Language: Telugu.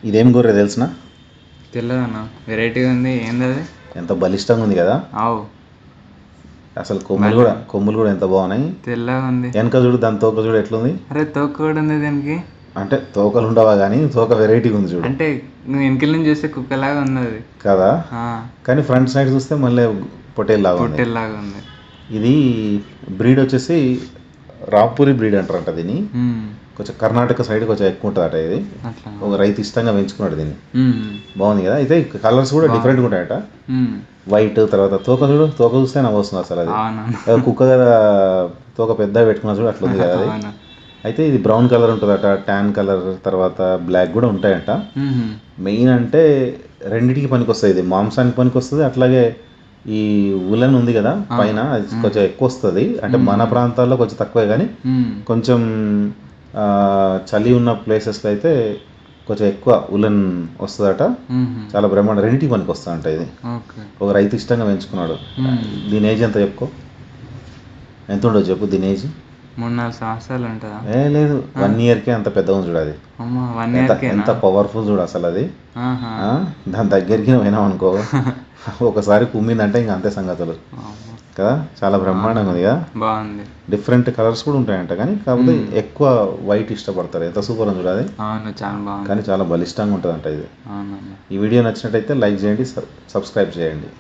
ఇదేం గొర్రె తెలిసిన? తెలియదన్న, వెరైటీగా ఉంది. ఏంది అది? ఎంత బలిష్టంగా ఉంది కదా ఆవు. అసలు కొమ్ములు కూడా ఎంత బాగున్నాయి. తెల్లగా ఉంది. వెనక చూడు, దాని తోక చూడు ఎట్లుంది. అరే తోక కూడా ఉంది దానికి. అంటే తోకలు ఉండవా కానీ తోక వెరైటీగా ఉంది చూడు. అంటే నువ్వు వెనకల నుంచి చూస్తే కుక్కలాగా ఉన్నది కదా, ఆ, కానీ ఫ్రంట్ సైడ్ చూస్తే మళ్ళీ పొట్టేల్ లాగా ఉంది. పొట్టేల్లాగా ఉంది. ఇది బ్రీడ్ వచ్చేసి రాంపూరి బ్రీడ్ అంటారంట దీన్ని. కొంచెం కర్ణాటక సైడ్ కొంచెం ఎక్కువ ఉంటుందట ఇది. అట్లా. ఒక రైతు ఇష్టంగా పెంచుకున్నాడు దీన్ని. బాగుంది కదా. అయితే కలర్స్ కూడా డిఫరెంట్గా ఉంటాయట. వైట్, తర్వాత తోక చూడు, తోక చూస్తే నాకు వస్తుంది అసలు. అది ఏదో కుక్క కదా, తోక పెద్దగా పెట్టుకున్నా చూడు, అట్లా ఉంది కదా అది. అయితే ఇది బ్రౌన్ కలర్ ఉంటుందట, ట్యాన్ కలర్, తర్వాత బ్లాక్ కూడా ఉంటాయంట. మెయిన్ అంటే రెండింటికి పనికి వస్తుంది. ఇది మాంసానికి పనికి వస్తుంది, అట్లాగే ఈ ఉలన్ ఉంది కదా పైన, అది కొంచెం ఎక్కువ వస్తుంది. అంటే మన ప్రాంతాల్లో కొంచెం తక్కువే, కానీ కొంచెం చలి ఉన్న ప్లేసెస్లో అయితే కొంచెం ఎక్కువ ఉలన్ వస్తుందట. చాలా బ్రహ్మాండ, రెండింటికి పనికి వస్తుందంట ఇది. ఒక రైతు ఇష్టంగా పెంచుకున్నాడు. దీని ఏజ్ ఎంత చెప్పుకో, ఎంత ఉండదు చెప్పు దీని ఏజ్? 3-4 సంవత్సరాలు ఉంటుందా? లేదు, 1 yearకే అంత పెద్దగా ఉంది చూడు. అది ఎంత పవర్ఫుల్ చూడు అసలు. అది దాని దగ్గరికి పోయినాం అనుకో, ఒకసారి కుమ్మిందంటే ఇంకా అంతే సంగతులు కదా. చాలా బ్రహ్మాండంగా ఉంది కదా, బాగుంది. డిఫరెంట్ కలర్స్ కూడా ఉంటాయంట, కానీ కాకపోతే ఎక్కువ వైట్ ఇష్టపడతారు. ఎంత సూపర్ ఉంది చూడు అది. చాలా బాగుంది, కానీ చాలా బలిష్టంగా ఉంటుందంట ఇది. ఈ వీడియో నచ్చినట్టయితే లైక్ చేయండి, సబ్స్క్రైబ్ చేయండి.